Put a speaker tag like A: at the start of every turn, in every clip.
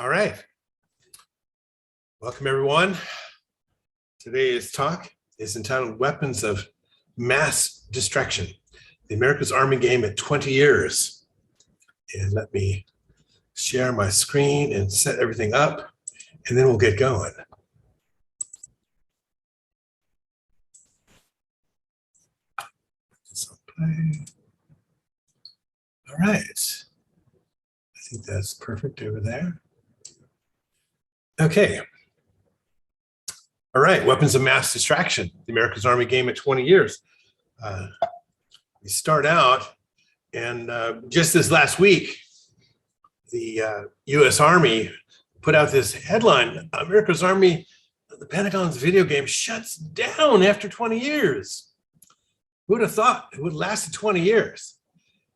A: All right. Welcome, everyone. Today's talk is entitled Weapons of Mass Distraction, the America's Army Game at 20 years. And let me share my screen and set everything up, and then we'll get going. All right. I think that's perfect over there. Okay. All right, weapons of mass distraction, the America's Army Game at 20 years. We start out, and just this last week, the U.S. Army put out this headline, America's Army, the Pentagon's video game shuts down after 20 years. Who would have thought it would have lasted 20 years?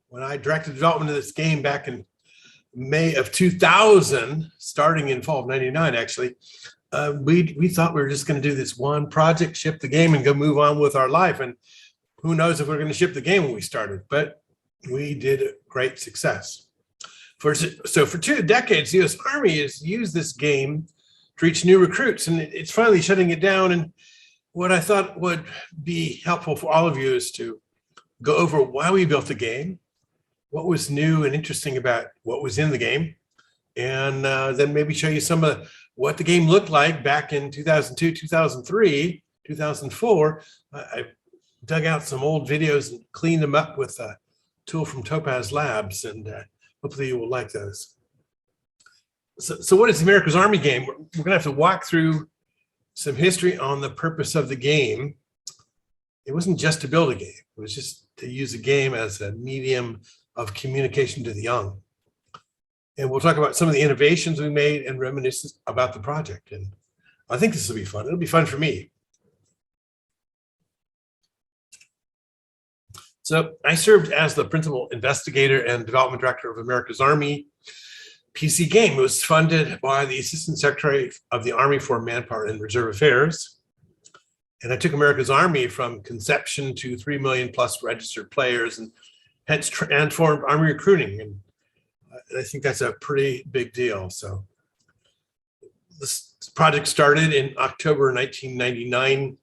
A: When I directed development of this game back in May of 2000, starting in fall of 99, actually, we thought we were just going to do this one project, ship the game, and go move on with our life. And who knows if we're going to ship the game when we started, but we did great success. So for 2 decades, the U.S. Army has used this game to reach new recruits, and it's finally shutting it down. And what I thought would be helpful for all of you is to go over why we built the game, what was new and interesting about what was in the game, and then maybe show you some of what the game looked like back in 2002, 2003, 2004. I dug out some old videos and cleaned them up with a tool from Topaz Labs, and hopefully you will like those. So what is America's Army Game? We're going to have to walk through some history on the purpose of the game. It wasn't just to build a game. It was just to use a game as a medium of communication to the young. And we'll talk about some of the innovations we made and reminisce about the project. And I think this will be fun. It'll be fun for me. So I served as the principal investigator and development director of America's Army PC game. It was funded by the Assistant Secretary of the Army for Manpower and Reserve Affairs. And I took America's Army from conception to 3 million plus registered players, and hence transformed Army recruiting. And I think that's a pretty big deal. So this project started in October 1999,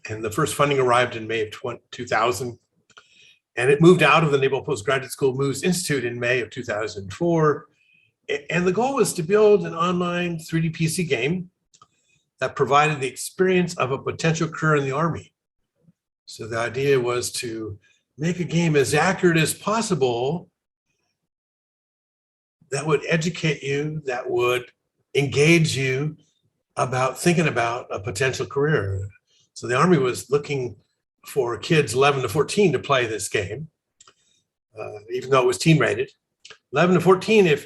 A: and the first funding arrived in May of 2000. And it moved out of the Naval Postgraduate School MOVES Institute in May of 2004. And the goal was to build an online 3D PC game that provided the experience of a potential career in the Army. So the idea was to make a game as accurate as possible that would educate you, that would engage you about thinking about a potential career. So the Army was looking for kids 11 to 14 to play this game, even though it was teen rated. 11 to 14, if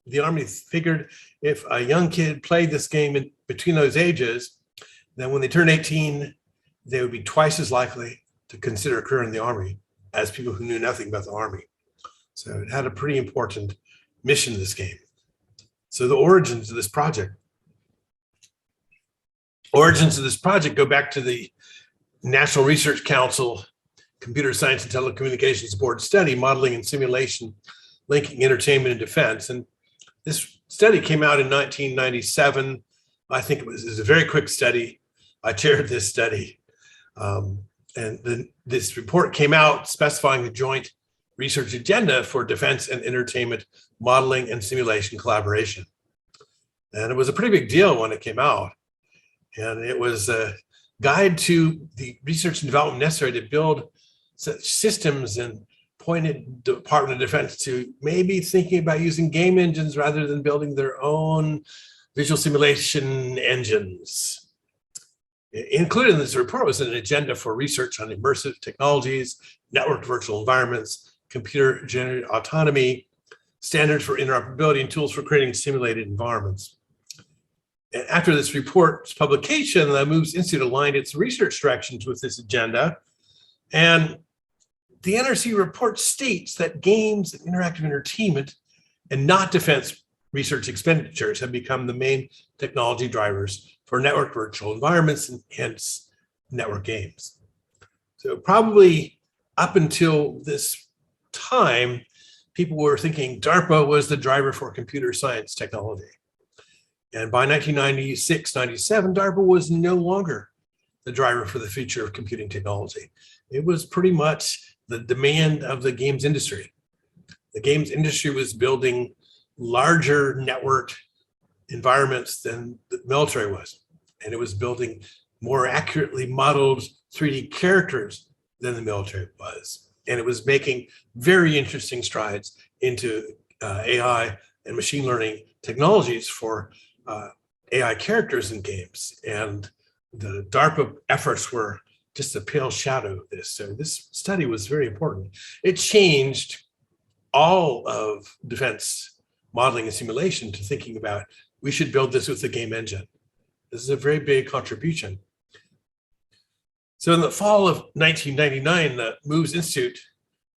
A: the Army figured if a young kid played this game in between those ages, then when they turned 18, they would be twice as likely to consider a career in the Army as people who knew nothing about the Army. So it had a pretty important mission, this game. So the origins of this project. Origins of this project go back to the National Research Council Computer Science and Telecommunications Board study, Modeling and Simulation, Linking Entertainment and Defense. And this study came out in 1997. I think it was a very quick study. I chaired this study. This report came out specifying the joint research agenda for defense and entertainment modeling and simulation collaboration. And it was a pretty big deal when it came out. And it was a guide to the research and development necessary to build such systems, and pointed Department of Defense to maybe thinking about using game engines rather than building their own visual simulation engines. Included in this report was an agenda for research on immersive technologies, networked virtual environments, computer-generated autonomy, standards for interoperability, and tools for creating simulated environments. And after this report's publication, the MOVES Institute aligned its research directions with this agenda. And the NRC report states that games and interactive entertainment and not defense research expenditures have become the main technology drivers for network virtual environments and hence network games. So probably up until this time, people were thinking DARPA was the driver for computer science technology. And by 1996, 97, DARPA was no longer the driver for the future of computing technology. It was pretty much the demand of the games industry. The games industry was building larger networked environments than the military was. And it was building more accurately modeled 3D characters than the military was. And it was making very interesting strides into AI and machine learning technologies for AI characters in games. And the DARPA efforts were just a pale shadow of this. So this study was very important. It changed all of defense modeling and simulation to thinking about, we should build this with the game engine. This is a very big contribution. So in the fall of 1999, the MOVES Institute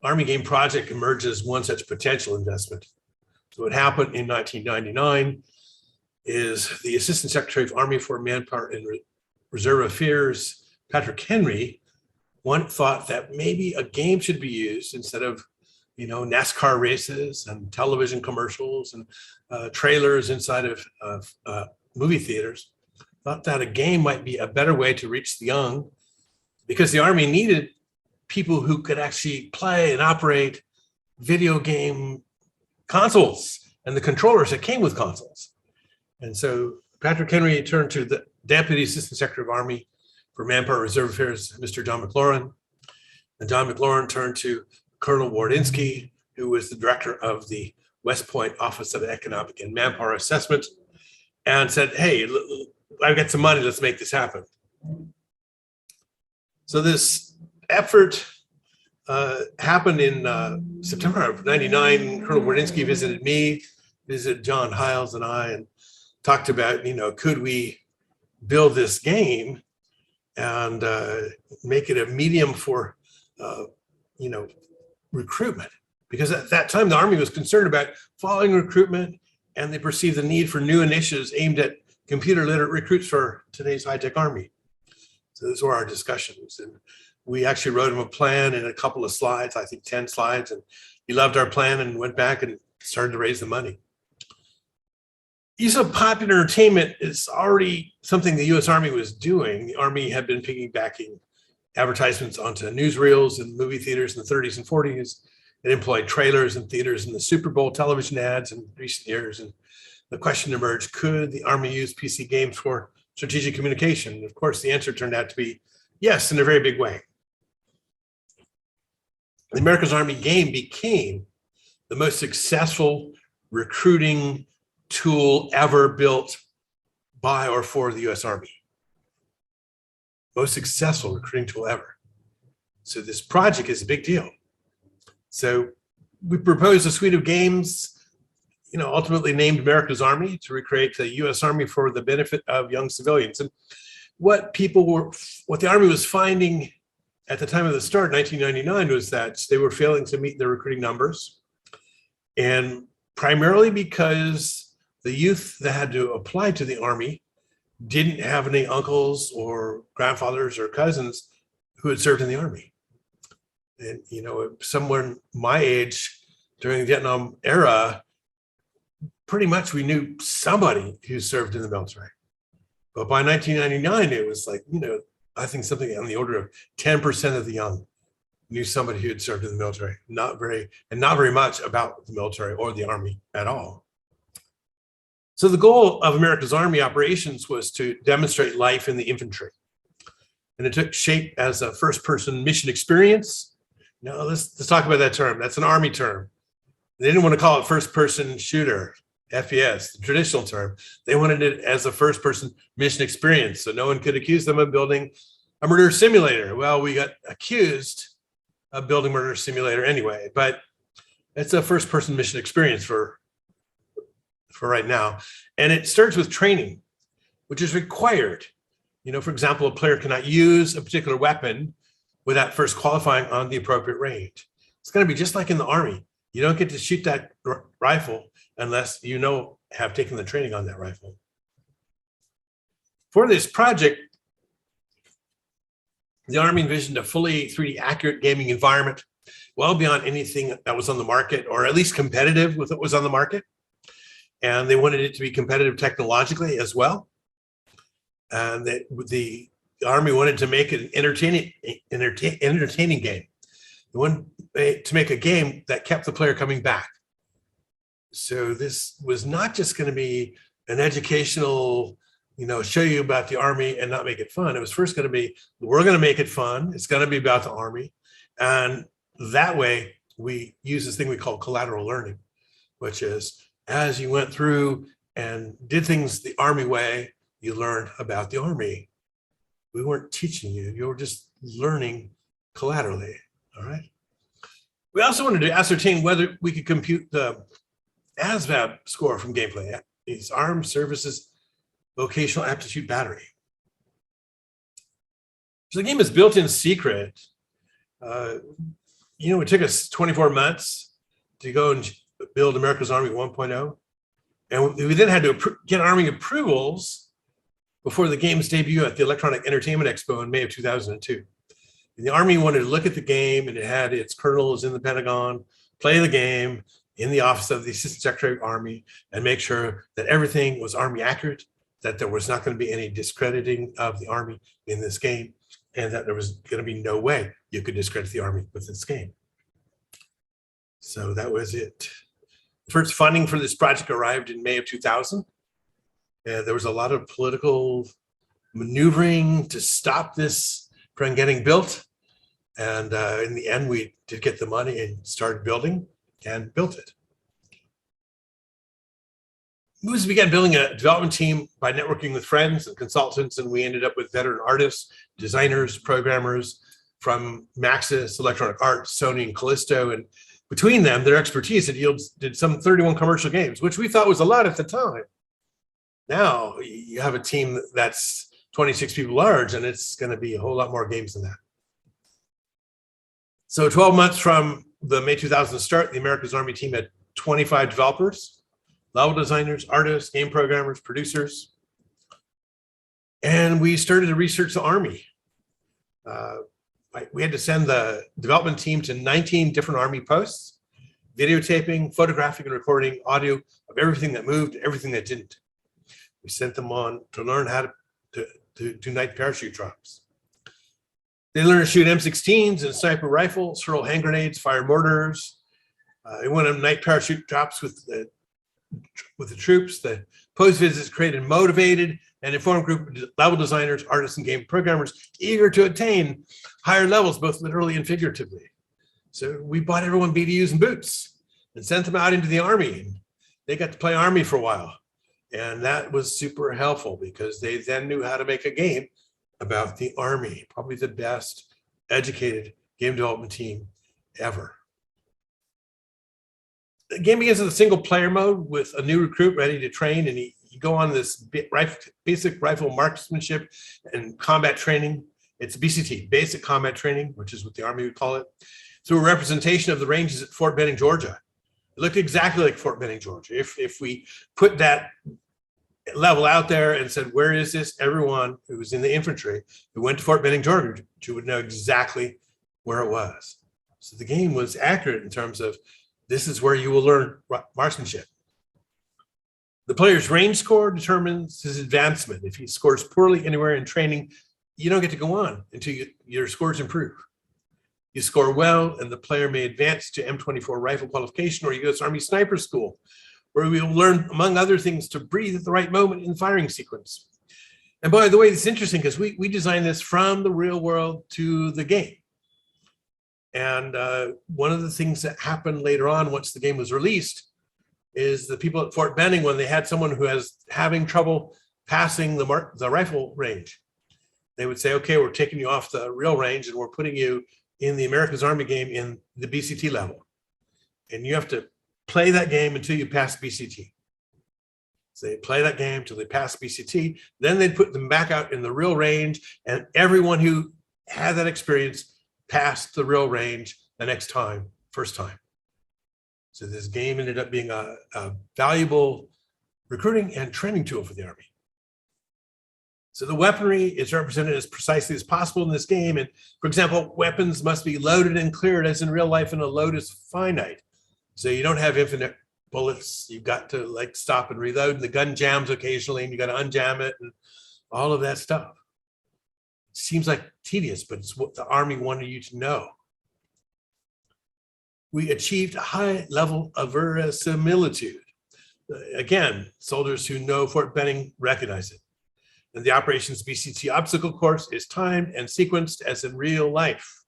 A: Army Game Project emerged as one such potential investment. So what happened in 1999 is the Assistant Secretary of Army for Manpower and Reserve Affairs, Patrick Henry, thought that maybe a game should be used instead of, NASCAR races and television commercials and trailers inside of movie theaters. Thought that a game might be a better way to reach the young, because the Army needed people who could actually play and operate video game consoles and the controllers that came with consoles. And so Patrick Henry turned to the Deputy Assistant Secretary of Army for Manpower Reserve Affairs, Mr. John McLaurin. And John McLaurin turned to Colonel Wardinsky, who was the director of the West Point Office of Economic and Manpower Assessment, and said, hey, I've got some money, let's make this happen. So this effort happened in September of 99. Colonel Wardinsky visited me, visited John Hiles and I, and talked about, could we build this game and make it a medium for, recruitment? Because at that time, the Army was concerned about following recruitment, and they perceived the need for new initiatives aimed at computer literate recruits for today's high-tech Army. So those were our discussions. And we actually wrote him a plan in a couple of slides, I think 10 slides, and he loved our plan and went back and started to raise the money. Use of popular entertainment is already something the US Army was doing. The Army had been piggybacking advertisements onto newsreels and movie theaters in the 30s and 40s. It employed trailers and theaters in the Super Bowl television ads in recent years. And the question emerged, could the Army use PC games for strategic communication? And of course, the answer turned out to be yes, in a very big way. The America's Army game became the most successful recruiting tool ever built by or for the US Army. Most successful recruiting tool ever. So this project is a big deal. So we proposed a suite of games, ultimately named America's Army, to recreate the US Army for the benefit of young civilians. And what the Army was finding at the time of the start, 1999, was that they were failing to meet their recruiting numbers. And primarily because the youth that had to apply to the Army didn't have any uncles or grandfathers or cousins who had served in the Army. And, someone my age during the Vietnam era, pretty much we knew somebody who served in the military. But by 1999, it was like, I think something on the order of 10% of the young knew somebody who had served in the military. Not very much about the military or the Army at all. So the goal of America's Army operations was to demonstrate life in the infantry. And it took shape as a first-person mission experience. Now let's talk about that term. That's an Army term. They didn't want to call it first-person shooter, FPS, the traditional term. They wanted it as a first-person mission experience, so no one could accuse them of building a murder simulator. Well, we got accused of building murder simulator anyway, but it's a first-person mission experience for right now. And it starts with training, which is required. For example, a player cannot use a particular weapon without first qualifying on the appropriate range. It's going to be just like in the Army. You don't get to shoot that rifle unless have taken the training on that rifle. For this project, the Army envisioned a fully 3D accurate gaming environment well beyond anything that was on the market, or at least competitive with what was on the market. And they wanted it to be competitive technologically as well. And the Army wanted to make an entertaining game. They wanted to make a game that kept the player coming back. So this was not just going to be an educational, show you about the Army and not make it fun. It was first going to be, we're going to make it fun. It's going to be about the Army. And that way we use this thing we call collateral learning, which is as you went through and did things the Army way, you learned about the Army. We weren't teaching you, you were just learning collaterally, all right? We also wanted to ascertain whether we could compute the ASVAB score from gameplay, these Armed Services Vocational Aptitude Battery. So the game is built in secret. It took us 24 months to go and build America's Army 1.0. And we then had to get Army approvals before the game's debut at the Electronic Entertainment Expo in May of 2002. And the Army wanted to look at the game, and it had its colonels in the Pentagon play the game in the office of the Assistant Secretary of Army and make sure that everything was Army accurate, that there was not going to be any discrediting of the Army in this game, and that there was going to be no way you could discredit the Army with this game. So that was it. First funding for this project arrived in May of 2000. And there was a lot of political maneuvering to stop this from getting built. And in the end, we did get the money and started building and built it. MOVES began building a development team by networking with friends and consultants, and we ended up with veteran artists, designers, programmers from Maxis, Electronic Arts, Sony, and Callisto. And between them, their expertise did some 31 commercial games, which we thought was a lot at the time. Now you have a team that's 26 people large, and it's going to be a whole lot more games than that. So 12 months from the May 2000 start, the America's Army team had 25 developers, level designers, artists, game programmers, producers. And we started to research the Army. We had to send the development team to 19 different Army posts, videotaping, photographing, and recording audio of everything that moved, everything that didn't. We sent them on to learn how to do night parachute drops. They learned to shoot M16s and sniper rifles, hurl hand grenades, fire mortars. They went on night parachute drops with the troops. The post visits created motivated and informed group of level designers, artists, and game programmers eager to attain higher levels, both literally and figuratively. So we bought everyone BDUs and boots and sent them out into the Army. They got to play Army for a while. And that was super helpful because they then knew how to make a game about the Army, probably the best educated game development team ever. The game begins with a single player mode with a new recruit ready to train, and you go on this basic rifle marksmanship and combat training. It's BCT, basic combat training, which is what the Army would call it, through a representation of the ranges at Fort Benning, Georgia. It looked exactly like Fort Benning, Georgia. If we put that level out there and said, where is this? Everyone who was in the infantry who went to Fort Benning, Georgia would know exactly where it was. So the game was accurate in terms of this is where you will learn marksmanship. The player's range score determines his advancement. If he scores poorly anywhere in training, you don't get to go on until your scores improve. You score well, and the player may advance to M24 rifle qualification, or you go to Army Sniper School, where we will learn, among other things, to breathe at the right moment in the firing sequence. And by the way, it's interesting because we designed this from the real world to the game. And one of the things that happened later on, once the game was released, is the people at Fort Benning, when they had someone who was having trouble passing the rifle range, they would say, okay, we're taking you off the real range and we're putting you in the America's Army game in the BCT level. And you have to play that game until you pass BCT. So they play that game till they pass BCT, then they'd put them back out in the real range, and everyone who had that experience passed the real range the next time, first time. So this game ended up being a valuable recruiting and training tool for the Army. So the weaponry is represented as precisely as possible in this game. And for example, weapons must be loaded and cleared, as in real life, and a load is finite. So you don't have infinite bullets. You've got to like stop and reload, and the gun jams occasionally, and you got to unjam it and all of that stuff. It seems like tedious, but it's what the Army wanted you to know. We achieved a high level of verisimilitude. Again, soldiers who know Fort Benning recognize it. And the operations BCT obstacle course is timed and sequenced as in real life.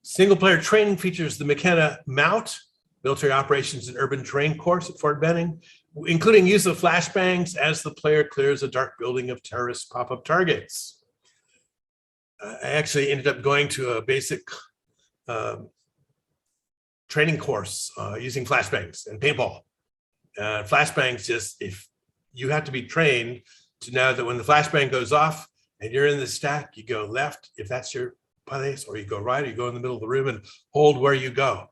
A: Single player training features the McKenna MOUT, Military Operations and Urban Terrain course at Fort Benning, including use of flashbangs as the player clears a dark building of terrorist pop-up targets. I actually ended up going to a basic training course using flashbangs and paintball. Flashbangs, just if you have to be trained to know that when the flashbang goes off and you're in the stack, you go left if that's your place, or you go right, or you go in the middle of the room and hold where you go.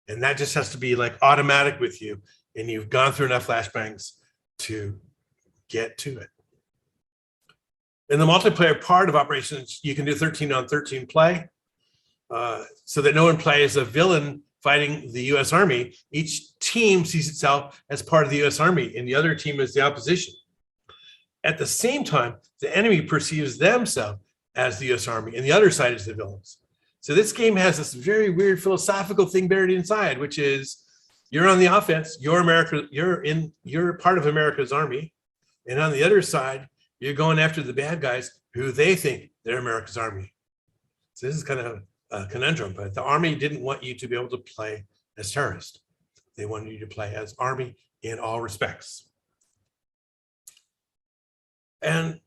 A: And that just has to be like automatic with you. And you've gone through enough flashbangs to get to it. In the multiplayer part of operations, you can do 13 on 13 play so that no one plays a villain fighting the U.S. Army. Each team sees itself as part of the U.S. Army, and the other team is the opposition. At the same time, the enemy perceives themselves as the U.S. Army, and the other side is the villains. So this game has this very weird philosophical thing buried inside, which is you're on the offense, you're America, you're part of America's Army, and on the other side, you're going after the bad guys who they think they're America's Army. So this is kind of a conundrum, but the Army didn't want you to be able to play as terrorist. They wanted you to play as Army in all respects. And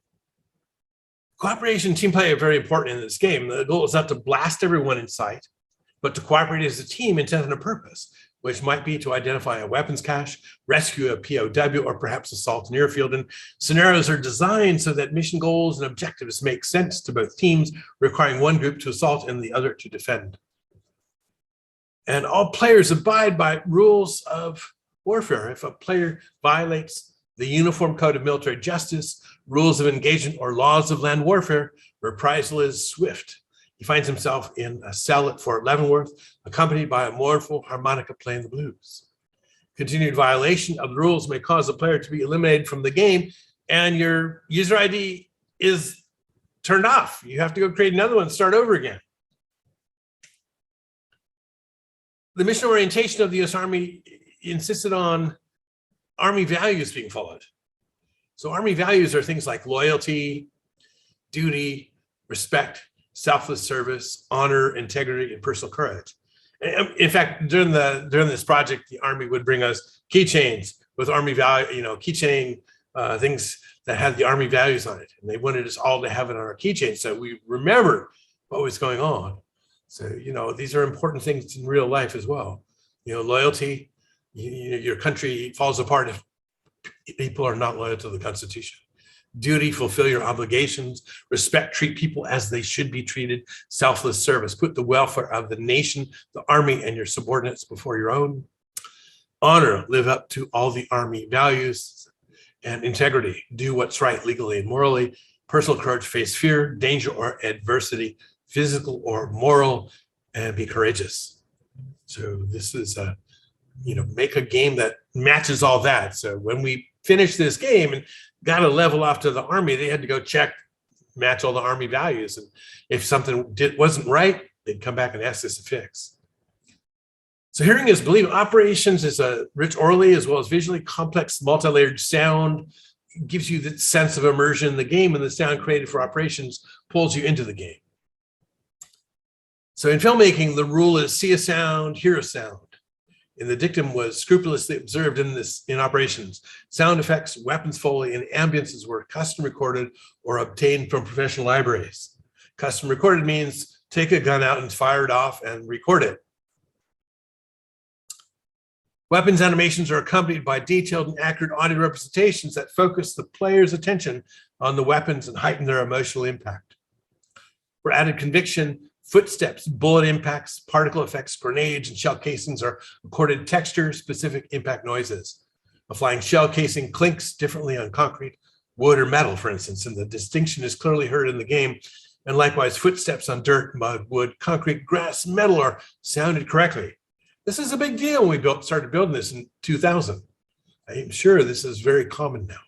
A: cooperation and team play are very important in this game. The goal is not to blast everyone in sight, but to cooperate as a team intent and a purpose, which might be to identify a weapons cache, rescue a POW, or perhaps assault an airfield. And scenarios are designed so that mission goals and objectives make sense to both teams, requiring one group to assault and the other to defend. And all players abide by rules of warfare. If a player violates the Uniform Code of Military Justice, rules of engagement, or laws of land warfare, reprisal is swift. He finds himself in a cell at Fort Leavenworth, accompanied by a mournful harmonica playing the blues. Continued violation of the rules may cause the player to be eliminated from the game, and your user ID is turned off. You have to go create another one, start over again. The mission orientation of the U.S. Army insisted on Army values being followed. So Army values are things like loyalty, duty, respect, selfless service, honor, integrity, and personal courage. And in fact, during this project, the Army would bring us keychains with Army value, keychain things that had the Army values on it. And they wanted us all to have it on our keychain so we remember what was going on. So, these are important things in real life as well. Loyalty, your country falls apart if people are not loyal to the Constitution. Duty, fulfill your obligations. Respect, treat people as they should be treated. Selfless service, put the welfare of the nation, the Army, and your subordinates before your own. Honor, live up to all the Army values. And integrity, do what's right legally and morally. Personal courage, face fear, danger, or adversity, physical or moral, and be courageous. So this is make a game that matches all that. So when we finished this game and got a level off to the Army, they had to go match all the Army values. And if something wasn't right, they'd come back and ask us to fix. So hearing is believing. Operations is a rich orally as well as visually complex, multi-layered sound. It gives you the sense of immersion in the game, and the sound created for operations pulls you into the game. So in filmmaking, the rule is see a sound, hear a sound. And the dictum was scrupulously observed in operations. Sound effects, weapons foley, and ambiences were custom recorded or obtained from professional libraries. Custom recorded means take a gun out and fire it off and record it. Weapons animations are accompanied by detailed and accurate audio representations that focus the player's attention on the weapons and heighten their emotional impact. For added conviction, footsteps, bullet impacts, particle effects, grenades, and shell casings are accorded texture-specific impact noises. A flying shell casing clinks differently on concrete, wood or metal, for instance, and the distinction is clearly heard in the game. And likewise, footsteps on dirt, mud, wood, concrete, grass, metal are sounded correctly. This is a big deal when we started building this in 2000. I'm sure this is very common now.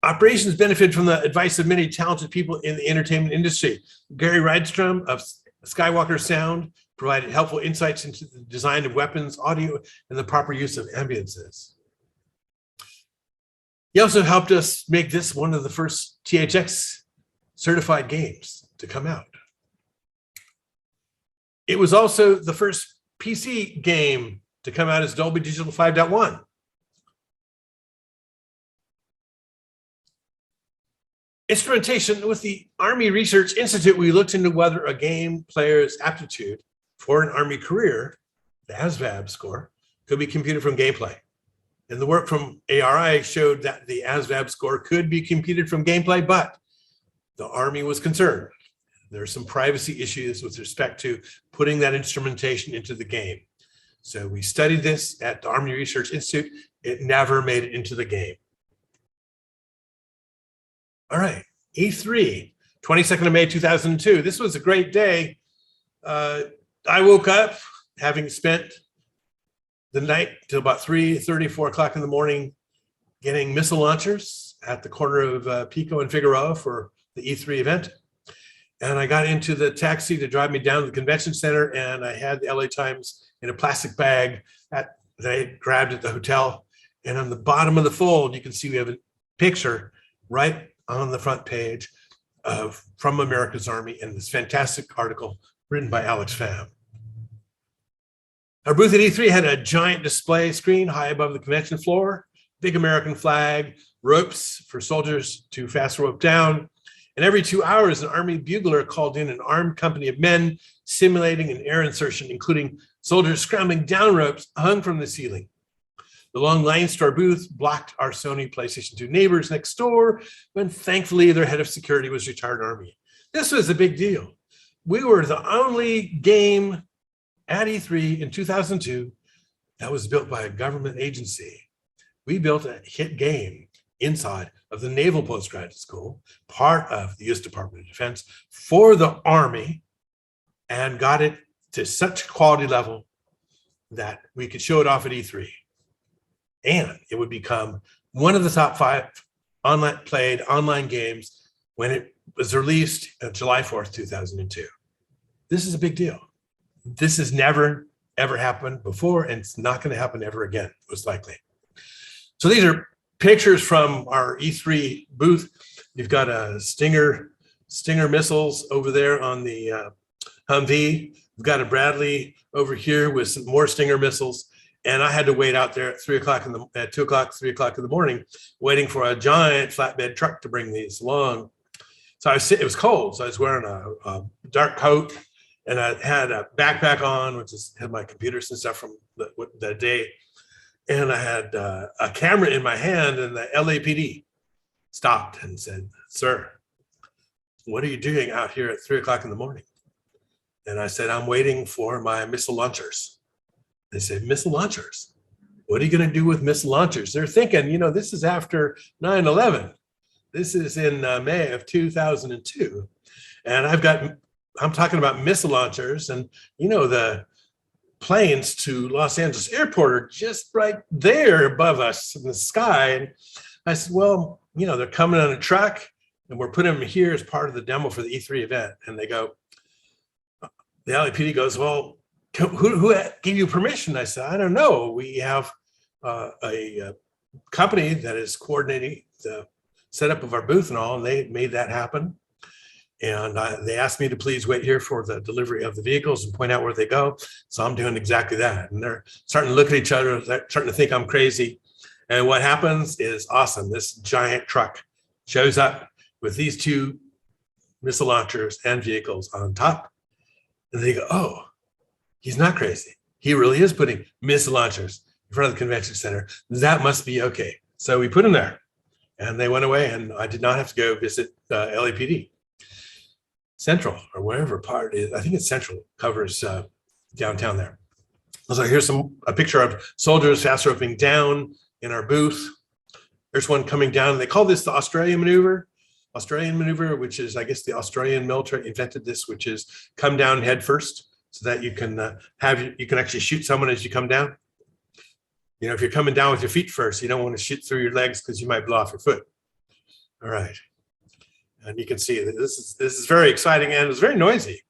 A: Operations benefit from the advice of many talented people in the entertainment industry. Gary Rydstrom of Skywalker Sound provided helpful insights into the design of weapons, audio, and the proper use of ambiances. He also helped us make this one of the first THX certified games to come out. It was also the first PC game to come out as Dolby Digital 5.1. Instrumentation. With the Army Research Institute, we looked into whether a game player's aptitude for an Army career, the ASVAB score, could be computed from gameplay. And the work from ARI showed that the ASVAB score could be computed from gameplay, but the Army was concerned. There are some privacy issues with respect to putting that instrumentation into the game. So we studied this at the Army Research Institute. It never made it into the game. All right, E3, 22nd of May, 2002. This was a great day. I woke up having spent the night till about 3:30, 4 o'clock in the morning getting missile launchers at the corner of Pico and Figueroa for the E3 event. And I got into the taxi to drive me down to the convention center, and I had the LA Times in a plastic bag that I grabbed at the hotel. And on the bottom of the fold, you can see we have a picture right on the front page of From America's Army and this fantastic article written by Alex Pham. Our booth at E3 had a giant display screen high above the convention floor, big American flag, ropes for soldiers to fast rope down. And every 2 hours, an Army bugler called in an armed company of men simulating an air insertion, including soldiers scrambling down ropes hung from the ceiling. The long lines to our booth blocked our Sony PlayStation 2 neighbors next door, when thankfully their head of security was retired Army. This was a big deal. We were the only game at E3 in 2002 that was built by a government agency. We built a hit game inside of the Naval Postgraduate School, part of the U.S. Department of Defense, for the Army, and got it to such quality level that we could show it off at E3. And it would become one of the top 5 played online games when it was released on July 4th, 2002. This is a big deal. This has never, ever happened before, and it's not going to happen ever again, most likely. So these are pictures from our E3 booth. You've got a Stinger missiles over there on the Humvee. We've got a Bradley over here with some more Stinger missiles. And I had to wait out there at 2 o'clock, 3 o'clock in the morning, waiting for a giant flatbed truck to bring these along. So it was cold. So I was wearing a dark coat, and I had a backpack on, which had my computers and stuff from the day. And I had a camera in my hand, and the LAPD stopped and said, "Sir, what are you doing out here at 3 o'clock in the morning?" And I said, "I'm waiting for my missile launchers." They said, "Missile launchers? What are you going to do with missile launchers?" They're thinking, this is after 9/11. This is in May of 2002. And I'm talking about missile launchers, and the planes to Los Angeles Airport are just right there above us in the sky. And I said, "Well, they're coming on a truck, and we're putting them here as part of the demo for the E3 event." And the LAPD goes, "Well, who gave you permission?" I said, "I don't know. We have a company that is coordinating the setup of our booth and all, and they made that happen. And they asked me to please wait here for the delivery of the vehicles and point out where they go. So I'm doing exactly that." And they're starting to look at each other, they're starting to think I'm crazy. And what happens is awesome. This giant truck shows up with these 2 missile launchers and vehicles on top. And they go, "Oh, he's not crazy. He really is putting missile launchers in front of the convention center. That must be okay." So we put them there, and they went away, and I did not have to go visit LAPD. Central, or wherever part is, I think it's Central, covers downtown there. So here's a picture of soldiers fast roping down in our booth. There's one coming down. They call this the Australian maneuver. Australian maneuver, which is, I guess, the Australian military invented this, which is come down head first, so that you can you can actually shoot someone as you come down. You know, if you're coming down with your feet first, you don't want to shoot through your legs because you might blow off your foot. All right, and you can see that this is very exciting, and it's very noisy.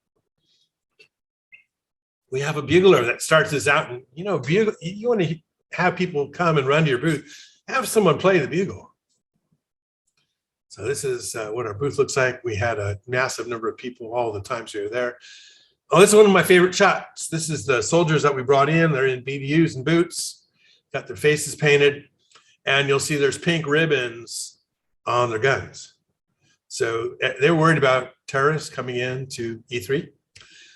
A: We have a bugler that starts this out, and you know, you want to have people come and run to your booth, have someone play the bugle. So this is what our booth looks like. We had a massive number of people all the times we were there. Oh, this is one of my favorite shots. This is the soldiers that we brought in. They're in BDUs and boots, got their faces painted, and you'll see there's pink ribbons on their guns. So they're worried about terrorists coming in to E3.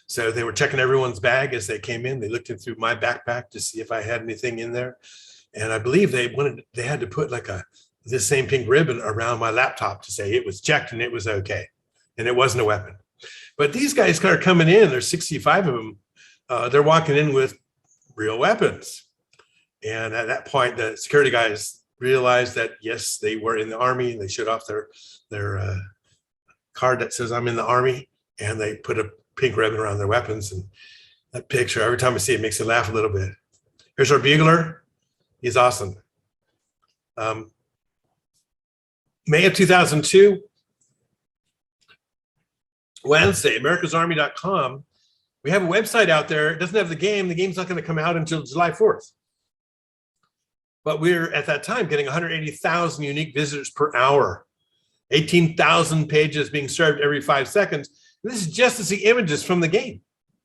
A: So they were checking everyone's bag as they came in. They looked in through my backpack to see if I had anything in there. And I believe they had to put like this same pink ribbon around my laptop to say it was checked and it was okay. And it wasn't a weapon. But these guys are coming in, there's 65 of them. They're walking in with real weapons. And at that point, the security guys realized that, yes, they were in the Army, and they showed off their card that says I'm in the Army, and they put a pink ribbon around their weapons. And that picture, every time I see it, makes me laugh a little bit. Here's our bugler. He's awesome. May of 2002, Wednesday, americasarmy.com. We have a website out there. It doesn't have the game. The game's not going to come out until July 4th. But we're, at that time, getting 180,000 unique visitors per hour, 18,000 pages being served every 5 seconds. And this is just to see images from the game.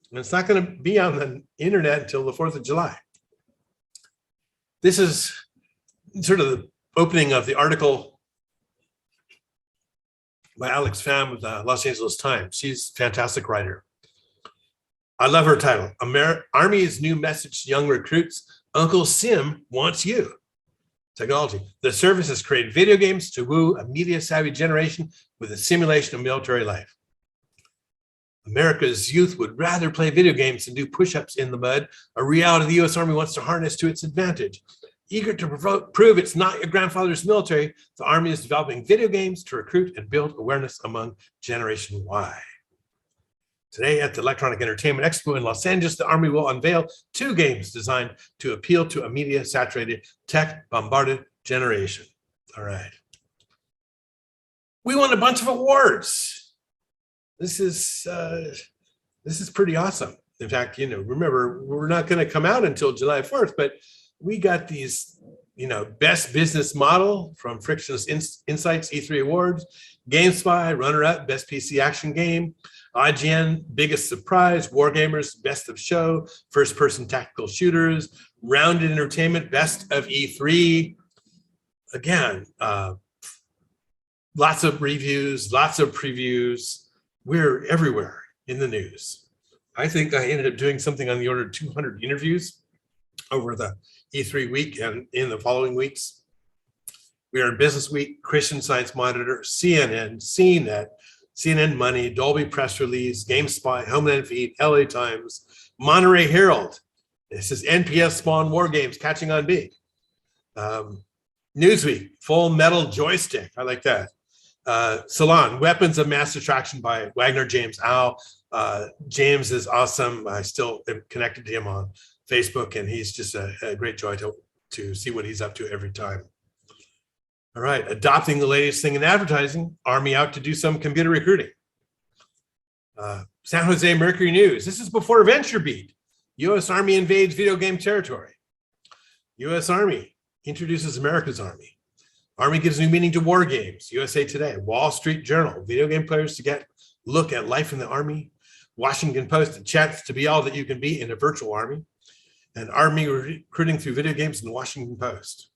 A: And it's not going to be on the internet until the 4th of July. This is sort of the opening of the article by Alex Pham of the Los Angeles Times. She's a fantastic writer. I love her title, Army's New Message to Young Recruits, Uncle Sim Wants You. Technology. The service has created video games to woo a media-savvy generation with a simulation of military life. America's youth would rather play video games than do push-ups in the mud, a reality the U.S. Army wants to harness to its advantage. Eager to prove it's not your grandfather's military, the Army is developing video games to recruit and build awareness among Generation Y. Today at the Electronic Entertainment Expo in Los Angeles, the Army will unveil 2 games designed to appeal to a media-saturated, tech-bombarded generation. All right. We won a bunch of awards. This is pretty awesome. In fact, you know, remember, we're not going to come out until July 4th, but we got these, you know, Best Business Model from Frictionless Insights E3 Awards, GameSpy, runner-up, Best PC Action Game, IGN, Biggest Surprise, Wargamers, Best of Show, First-Person Tactical Shooters, Rounded Entertainment, Best of E3. Again, lots of reviews, lots of previews. We're everywhere in the news. I think I ended up doing something on the order of 200 interviews over the E3 week and in the following weeks. We are in Business Week, Christian Science Monitor, CNN, CNET, CNN Money, Dolby Press Release, GameSpy, Homeland Feed, LA Times, Monterey Herald. This is NPS Spawn War Games catching on big. Newsweek, Full Metal Joystick. I like that. Salon, Weapons of Mass Distraction by Wagner James Al. James is awesome. I still am connected to him on Facebook, and he's just a great joy to see what he's up to every time. All right, adopting the latest thing in advertising, Army out to do some computer recruiting. San Jose Mercury News. This is before VentureBeat. U.S. Army invades video game territory. U.S. Army introduces America's Army. Army gives new meaning to war games. USA Today, Wall Street Journal, video game players to get look at life in the Army. Washington Post, a chance to be all that you can be in a virtual Army. And Army recruiting through video games in the Washington Post.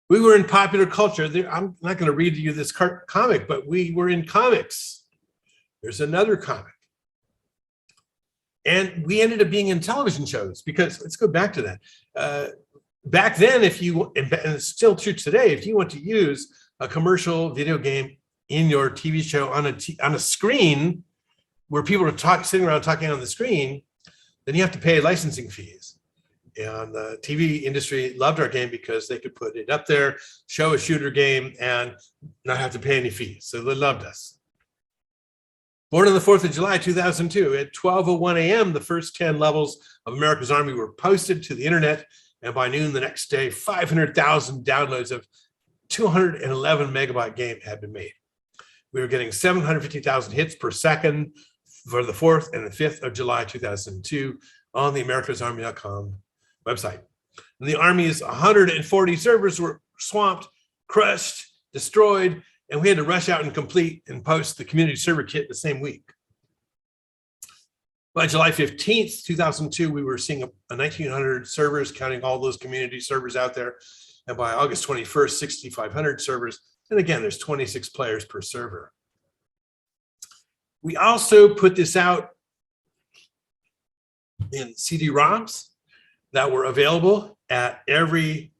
A: We were in popular culture. I'm not going to read you this comic, but we were in comics. There's another comic. And we ended up being in television shows because, let's go back to that. Back then, and it's still true today, if you want to use a commercial video game in your TV show on a screen where people are sitting around talking on the screen, then you have to pay licensing fees. And the TV industry loved our game because they could put it up there, show a shooter game, and not have to pay any fees. So they loved us. Born on the 4th of July, 2002, at 12:01 a.m., the first 10 levels of America's Army were posted to the internet. And by noon the next day, 500,000 downloads of 211 megabyte game had been made. We were getting 750,000 hits per second for the 4th and the 5th of July, 2002 on the americasarmy.com website. And the Army's 140 servers were swamped, crushed, destroyed, and we had to rush out and complete and post the community server kit the same week. By July 15th, 2002, we were seeing a 1,900 servers, counting all those community servers out there. And by August 21st, 6,500 servers. And again, there's 26 players per server. We also put this out in CD-ROMs that were available at every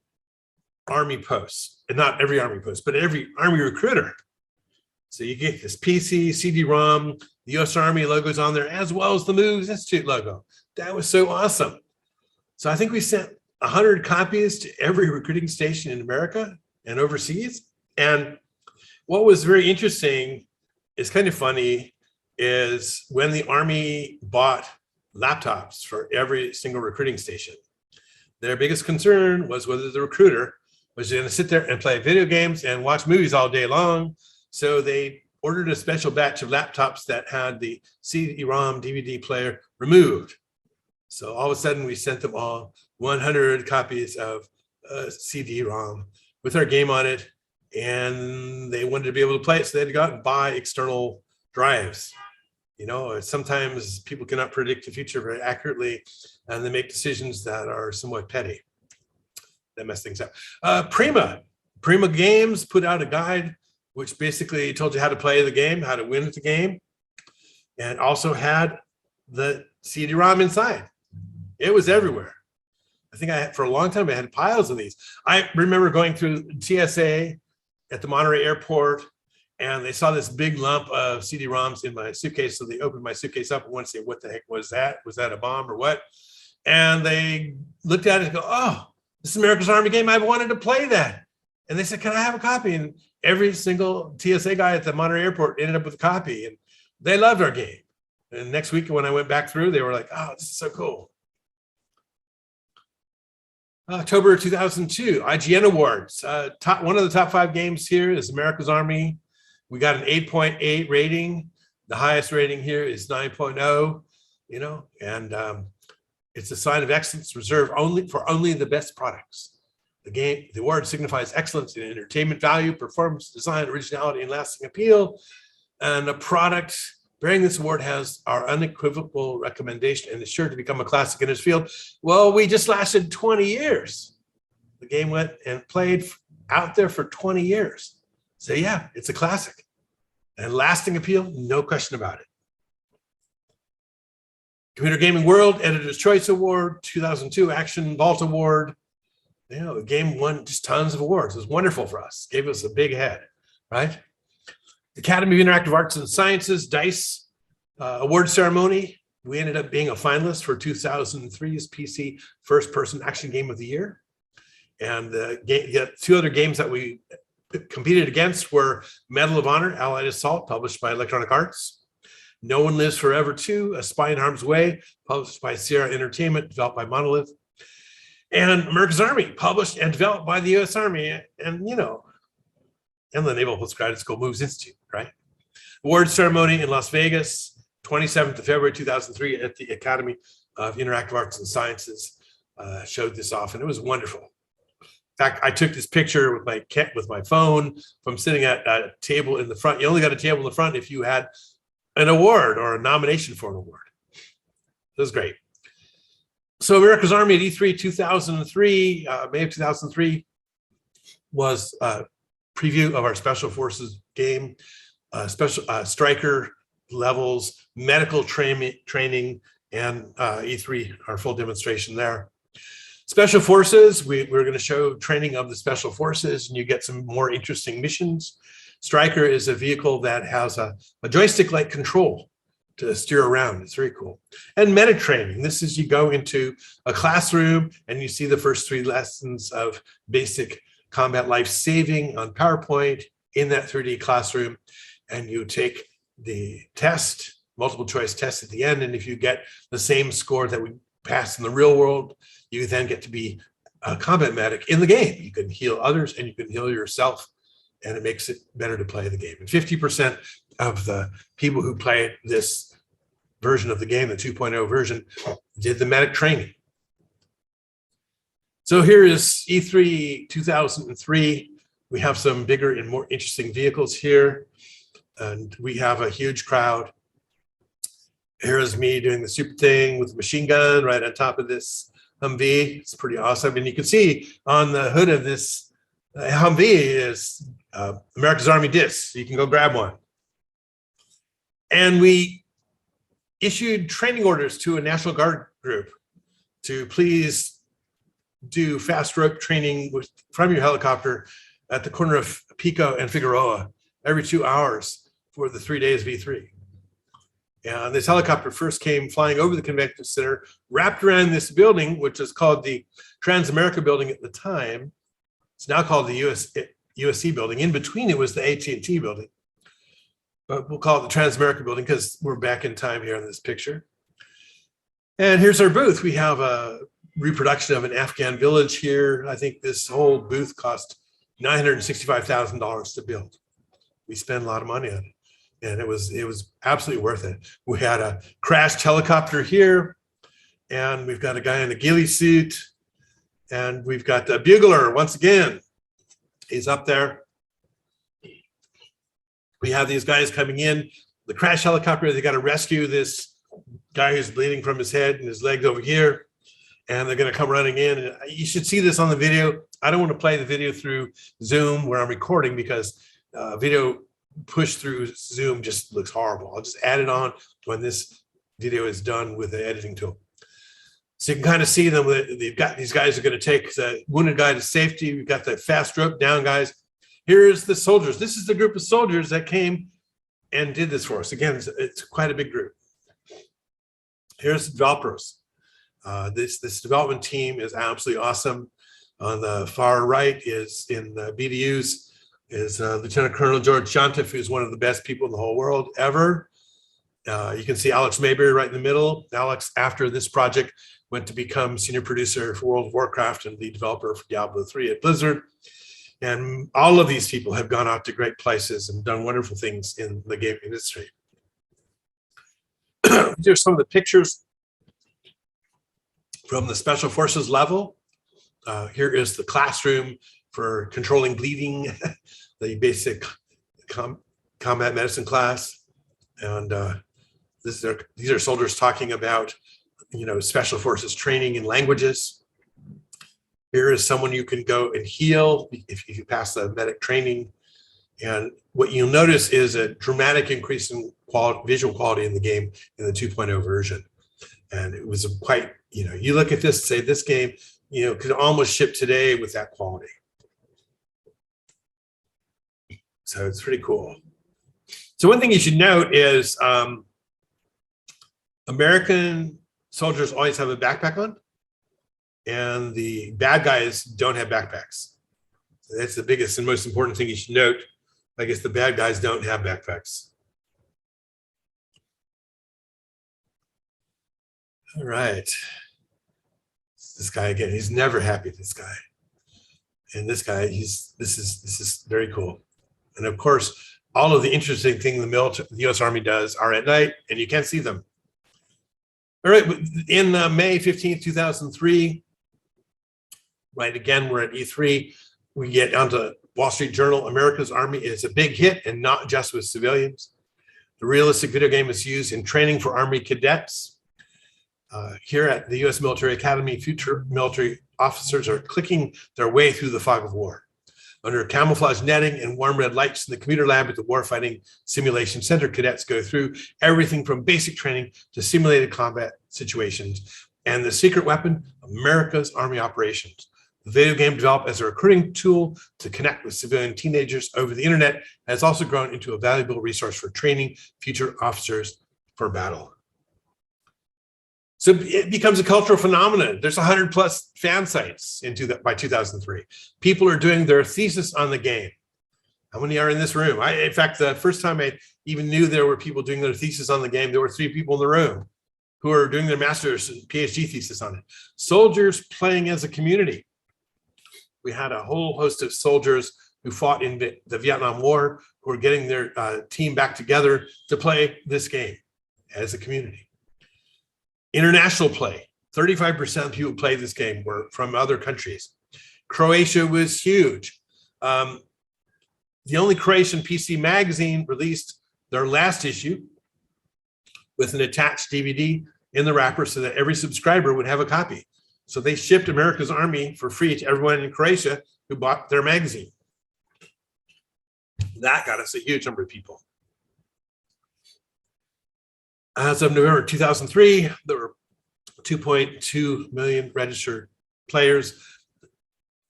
A: Army post, and not every Army post, but every Army recruiter. So you get this PC, CD-ROM, the US Army logos on there, as well as the MOVES Institute logo. That was so awesome. So I think we sent 100 copies to every recruiting station in America and overseas. And what was very interesting, is kind of funny, is when the Army bought laptops for every single recruiting station, their biggest concern was whether the recruiter was going to sit there and play video games and watch movies all day long. So they ordered a special batch of laptops that had the CD-ROM DVD player removed. So all of a sudden we sent them all 100 copies of CD-ROM with our game on it, and they wanted to be able to play it, so they had to go out and buy external drives. You know, sometimes people cannot predict the future very accurately, and they make decisions that are somewhat petty. That mess things up. Prima Games put out a guide which basically told you how to play the game, how to win at the game, and also had the CD-ROM inside. It was everywhere. I think for a long time, I had piles of these. I remember going through TSA at the Monterey airport, and they saw this big lump of CD-ROMs in my suitcase. So they opened my suitcase up and wanted to say, what the heck was that? Was that a bomb or what? And they looked at it and go, oh, this is America's Army game. I've wanted to play that. And they said, can I have a copy? And every single TSA guy at the Monterey airport ended up with a copy, and they loved our game. And next week when I went back through, they were like, oh, this is so cool. October 2002, IGN Awards. One of the top 5 games here is America's Army. We got an 8.8 rating. The highest rating here is 9.0, you know, and it's a sign of excellence reserved for only the best products. The award signifies excellence in entertainment value, performance, design, originality, and lasting appeal. And a product bearing this award has our unequivocal recommendation and is sure to become a classic in its field. Well, we just lasted 20 years. The game went and played out there for 20 years. So yeah, it's a classic. And lasting appeal, no question about it. Computer Gaming World Editor's Choice Award, 2002 Action Vault Award. You know, the game won just tons of awards. It was wonderful for us. Gave us a big head, right? Academy of Interactive Arts and Sciences, DICE award ceremony. We ended up being a finalist for 2003's PC First Person Action Game of the Year. And the 2 other games that we competed against were Medal of Honor, Allied Assault, published by Electronic Arts. No One Lives Forever 2, A Spy in Harm's Way, published by Sierra Entertainment, developed by Monolith. And America's Army, published and developed by the US Army, and you know, and the Naval Postgraduate School MOVES Institute, right? Award ceremony in Las Vegas, 27th of February, 2003 at the Academy of Interactive Arts and Sciences. Showed this off, and it was wonderful. In fact, I took this picture with my phone from sitting at a table in the front. You only got a table in the front if you had an award or a nomination for an award. It was great. So America's Army at E3 2003, May of 2003, was a preview of our Special Forces game, special striker levels, medical training, and E3, our full demonstration there. Special Forces, we're going to show training of the Special Forces, and you get some more interesting missions. Striker is a vehicle that has a joystick-like control. to steer around. It's very cool. And meta training. This is you go into a classroom and you see the first 3 lessons of basic combat life saving on PowerPoint in that 3D classroom. And you take the test, multiple choice test at the end. And if you get the same score that we pass in the real world, you then get to be a combat medic in the game. You can heal others and you can heal yourself, and it makes it better to play the game. And 50% of the people who played this version of the game, the 2.0 version, did the medic training. So here is E3 2003. We have some bigger and more interesting vehicles here, and we have a huge crowd. Here is me doing the super thing with the machine gun right on top of this Humvee. It's pretty awesome. And you can see on the hood of this Humvee is America's Army discs. You can go grab one. And we issued training orders to a National Guard group to please do fast rope training from your helicopter at the corner of Pico and Figueroa every 2 hours for the 3 days of E3. And this helicopter first came flying over the convention center, wrapped around this building, which is called the Transamerica building at the time. It's now called the USC building. In between it was the AT&T building. But we'll call it the Transamerica building because we're back in time here in this picture. And here's our booth. We have a reproduction of an Afghan village here. I think this whole booth cost $965,000 to build. We spent a lot of money on it. And it was absolutely worth it. We had a crashed helicopter here, and we've got a guy in a ghillie suit, and we've got the bugler once again. He's up there. We have these guys coming in. The crash helicopter, they got to rescue this guy who's bleeding from his head and his legs over here, and they're going to come running in. And you should see this on the video. I don't want to play the video through Zoom where I'm recording because video push through Zoom just looks horrible. I'll just add it on when this video is done with the editing tool. So you can kind of see them. They've got these guys are going to take the wounded guy to safety. We've got the fast rope down guys. Here's the soldiers. This is the group of soldiers that came and did this for us. Again, it's quite a big group. Here's the developers. This development team is absolutely awesome. On the far right is in the BDUs. Is Lieutenant Colonel George Jontef, who's one of the best people in the whole world ever. You can see Alex Mayberry right in the middle. Alex, after this project, went to become senior producer for World of Warcraft and lead developer for Diablo 3 at Blizzard. And all of these people have gone out to great places and done wonderful things in the game industry. These are some of the pictures from the Special Forces level. Here is the classroom for controlling bleeding, the basic combat medicine class. And these are soldiers talking about, Special Forces training in languages. Here is someone you can go and heal if you pass the medic training. And what you'll notice is a dramatic increase in visual quality in the game in the 2.0 version. And it was quite, you look at this and say this game, could almost ship today with that quality. So it's pretty cool. So one thing you should note is American soldiers always have a backpack on, and the bad guys don't have backpacks. So that's the biggest and most important thing you should note. I guess the bad guys don't have backpacks. All right. This guy again, he's never happy, this guy. And this guy, this is very cool. And of course, all of the interesting things the U.S. Army does are at night, and you can't see them. All right, in May 15th, 2003, right, again, we're at E3. We get onto Wall Street Journal. America's Army is a big hit, and not just with civilians. The realistic video game is used in training for Army cadets. Here at the U.S. Military Academy, future military officers are clicking their way through the fog of war. Under camouflage netting and warm red lights in the computer lab at the Warfighting Simulation Center, cadets go through everything from basic training to simulated combat situations and the secret weapon, America's Army Operations. The video game developed as a recruiting tool to connect with civilian teenagers over the internet has also grown into a valuable resource for training future officers for battle. So it becomes a cultural phenomenon. There's 100+ fan sites by 2003. People are doing their thesis on the game. How many are in this room? In fact, the first time I even knew there were people doing their thesis on the game, there were 3 people in the room who are doing their master's and PhD thesis on it. Soldiers playing as a community. We had a whole host of soldiers who fought in the Vietnam War, who are getting their team back together to play this game as a community. International play, 35% of people who played this game were from other countries. Croatia was huge. The only Croatian PC magazine released their last issue with an attached DVD in the wrapper so that every subscriber would have a copy. So they shipped America's Army for free to everyone in Croatia who bought their magazine. That got us a huge number of people. As of November 2003, there were 2.2 million registered players.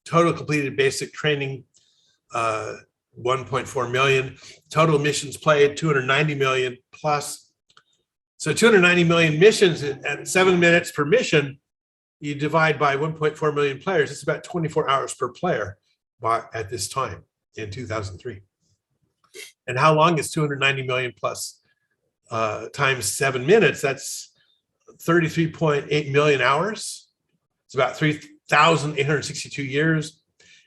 A: Total completed basic training, 1.4 million. Total missions played, 290 million plus. So 290 million missions at 7 minutes per mission, you divide by 1.4 million players, it's about 24 hours per player at this time in 2003. And how long is 290 million plus times 7 minutes? That's 33.8 million hours. It's about 3,862 years.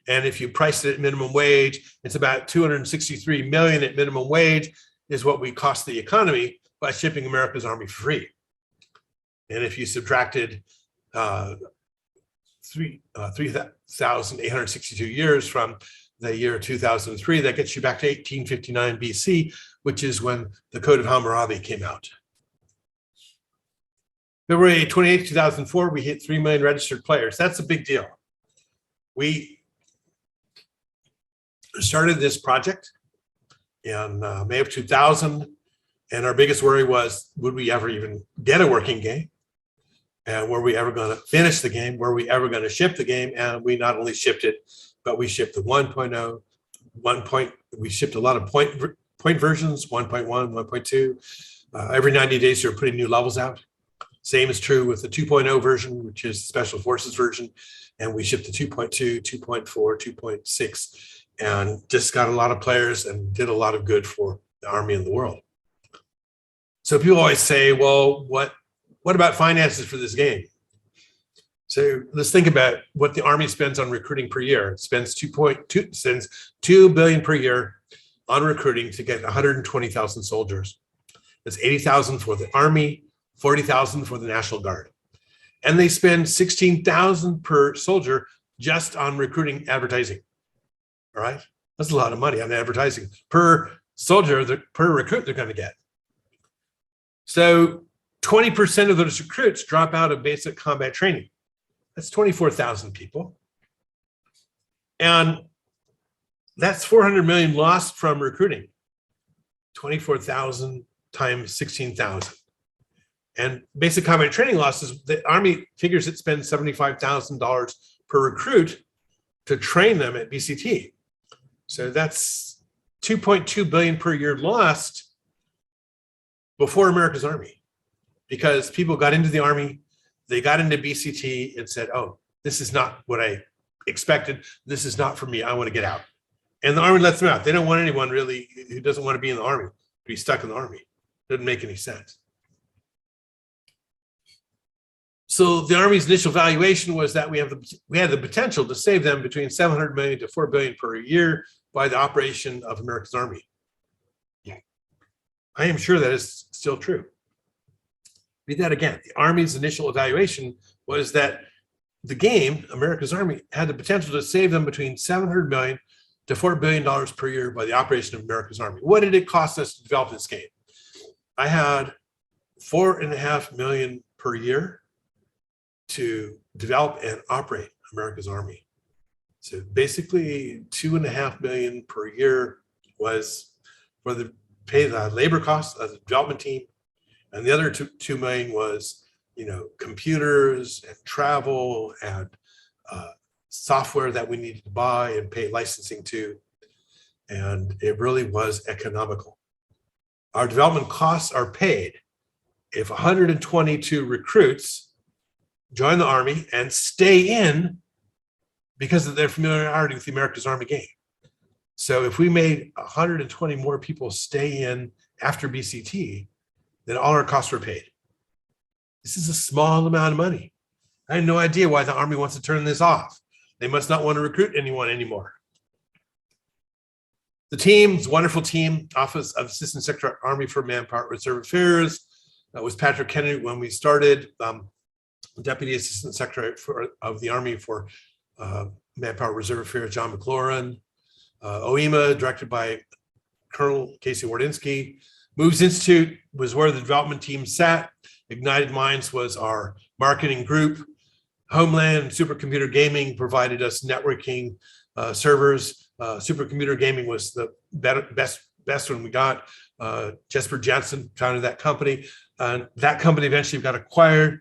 A: And if you price it at minimum wage, it's about 263 million at minimum wage is what we cost the economy by shipping America's Army for free. And if you subtracted 3,862 years from the year 2003, that gets you back to 1859 BC, which is when the Code of Hammurabi came out. February 28, 2004, we hit 3 million registered players. That's a big deal. We started this project in May of 2000, and our biggest worry was, would we ever even get a working game? And were we ever going to finish the game? Were we ever going to ship the game? And we not only shipped it, but we shipped the 1.0, we shipped a lot of point versions, 1.1, 1.2. Every 90 days, you're putting new levels out. Same is true with the 2.0 version, which is the Special Forces version. And we shipped the 2.2, 2.4, 2.6, and just got a lot of players and did a lot of good for the Army and the world. So people always say, well, what about finances for this game? So let's think about what the Army spends on recruiting per year. It spends $2 billion per year on recruiting to get 120,000 soldiers. That's 80,000 for the Army, 40,000 for the National Guard. And they spend 16,000 per soldier just on recruiting advertising. All right, that's a lot of money on advertising per soldier, per recruit they're going to get. So 20% of those recruits drop out of basic combat training. That's 24,000 people. And that's 400 million lost from recruiting. 24,000 times 16,000. And basic combat training losses, the Army figures it spends $75,000 per recruit to train them at BCT. So that's 2.2 billion per year lost before America's Army, because people got into the Army, they got into BCT and said, oh, this is not what I expected. This is not for me. I want to get out. And the Army lets them out. They don't want anyone really who doesn't want to be in the Army to be stuck in the Army. Doesn't make any sense. So the Army's initial valuation was that we had the potential to save them between 700 million to 4 billion per year by the operation of America's Army. Yeah. I am sure that is still true. Read that again. The Army's initial evaluation was that the game, America's Army, had the potential to save them between 700 million to $4 billion per year by the operation of America's Army. What did it cost us to develop this game? I had $4.5 million per year to develop and operate America's Army. So basically $2.5 million per year was for the pay the labor costs of the development team. And the other $2 million was, computers and travel and software that we needed to buy and pay licensing to. And it really was economical. Our development costs are paid. if 122 recruits join the Army and stay in because of their familiarity with the America's Army game. So if we made 120 more people stay in after BCT, then all our costs were paid. This is a small amount of money. I had no idea why the Army wants to turn this off. They must not want to recruit anyone anymore. The team, it's a wonderful team, Office of Assistant Secretary Army for Manpower Reserve Affairs. That was Patrick Kennedy when we started, Deputy Assistant Secretary of the Army for Manpower Reserve Affairs, John McLaurin. OEMA, directed by Colonel Casey Wardinsky. Moves Institute was where the development team sat. Ignited Minds was our marketing group. Homeland Supercomputer Gaming provided us networking servers. Supercomputer Gaming was the best one we got. Jesper Jansen founded that company. That company eventually got acquired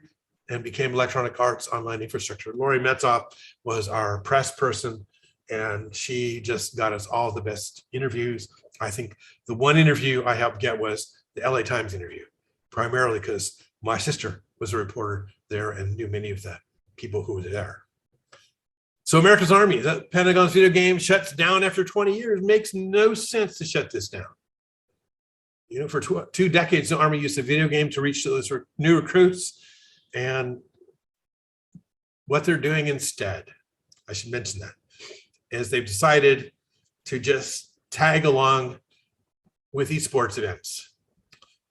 A: and became Electronic Arts Online Infrastructure. Lori Metzoff was our press person, and she just got us all the best interviews. I think the one interview I helped get was the LA Times interview, primarily because my sister was a reporter there and knew many of the people who were there. So America's Army, the Pentagon's video game shuts down after 20 years. Makes no sense to shut this down. You know, for 2 decades, the Army used a video game to reach those new recruits. And what they're doing instead, I should mention that, is they've decided to just tag along with esports events,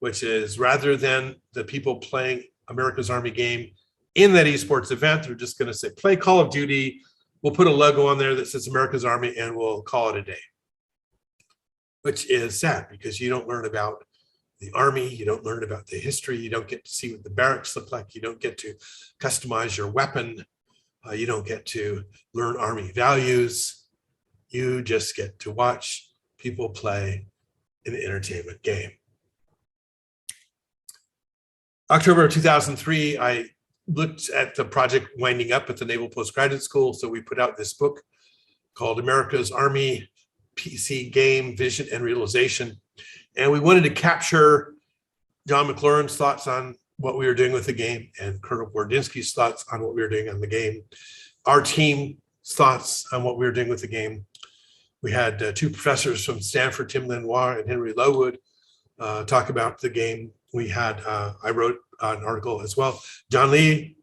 A: which is rather than the people playing America's Army game in that esports event, they're just going to say, play Call of Duty. We'll put a logo on there that says America's Army and we'll call it a day, which is sad because you don't learn about the Army, you don't learn about the history, you don't get to see what the barracks look like, you don't get to customize your weapon, you don't get to learn Army values, you just get to watch people play an entertainment game. October of 2003, I looked at the project winding up at the Naval Postgraduate School, so we put out this book called America's Army PC Game Vision and Realization. And we wanted to capture John McLaurin's thoughts on what we were doing with the game and Colonel Wardinsky's thoughts on what we were doing on the game, our team's thoughts on what we were doing with the game. We had 2 professors from Stanford, Tim Lenoir and Henry Lowood, talk about the game. We had, I wrote an article as well. John Lee,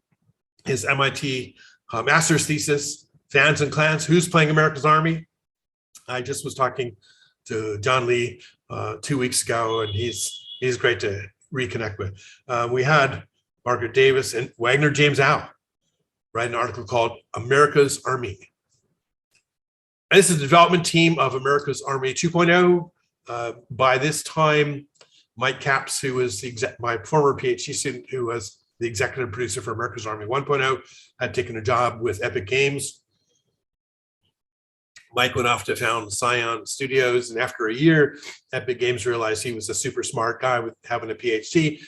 A: his MIT master's thesis, Fans and Clans, Who's Playing America's Army? I just was talking to John Lee 2 weeks ago, and he's great to reconnect with. We had Margaret Davis and Wagner James Au write an article called America's Army. And this is the development team of America's Army 2.0. By this time, Mike Capps, who was my former PhD student, who was the executive producer for America's Army 1.0, had taken a job with Epic Games. Mike went off to found Scion Studios, and after a year, Epic Games realized he was a super smart guy with having a PhD,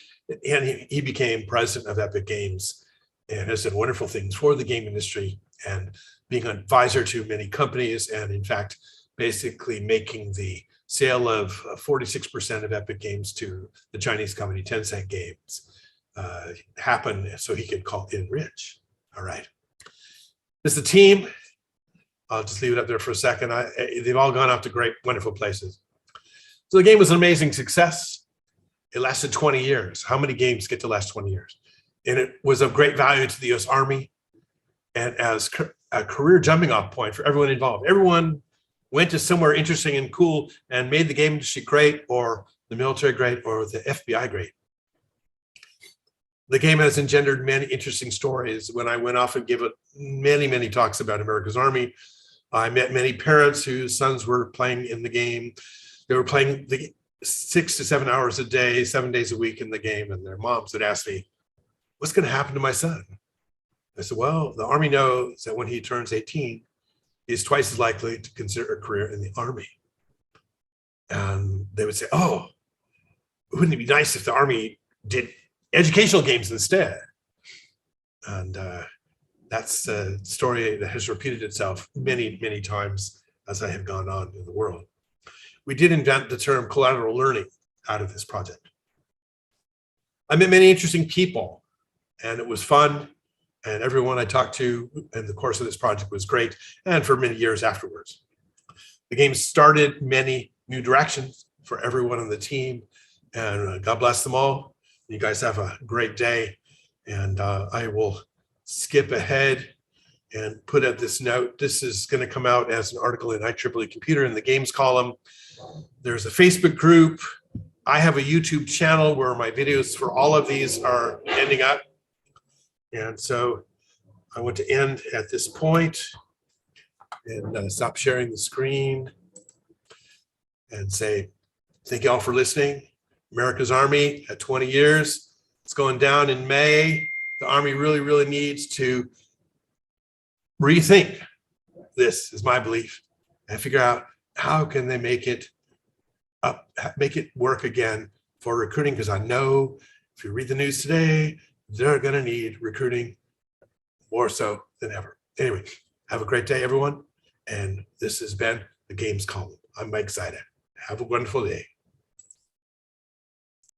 A: and he became president of Epic Games and has done wonderful things for the game industry and being an advisor to many companies, and in fact, basically making the sale of 46% of Epic Games to the Chinese company Tencent Games happen so he could call in rich. All right. This is the team. I'll just leave it up there for a second. They've all gone off to great, wonderful places. So the game was an amazing success. It lasted 20 years. How many games get to last 20 years? And it was of great value to the US Army and as a career jumping off point for everyone involved. Everyone went to somewhere interesting and cool and made the game industry great, or the military great, or the FBI great. The game has engendered many interesting stories. When I went off and gave many, many talks about America's Army, I met many parents whose sons were playing in the game. They were playing 6 to 7 hours a day, 7 days a week in the game, and their moms would ask me, what's going to happen to my son? I said, well, the Army knows that when he turns 18, he's twice as likely to consider a career in the Army. And they would say, oh, wouldn't it be nice if the Army did educational games instead? And that's a story that has repeated itself many, many times as I have gone on in the world. We did invent the term collateral learning out of this project. I met many interesting people, and it was fun. And everyone I talked to in the course of this project was great, and for many years afterwards. The game started many new directions for everyone on the team, and God bless them all. You guys have a great day, and I will skip ahead and put up this note. This is going to come out as an article in IEEE Computer in the games column. There's a Facebook group. I have a YouTube channel where my videos for all of these are ending up. And so I want to end at this point and stop sharing the screen and say, thank you all for listening. America's Army at 20 years. It's going down in May. The Army really, really needs to rethink this, is my belief, and figure out how can they make it work again for recruiting, because I know if you read the news today, they're going to need recruiting more so than ever. Anyway, have a great day, everyone. And this has been the Games Column. I'm Mike Zyda. Have a wonderful day.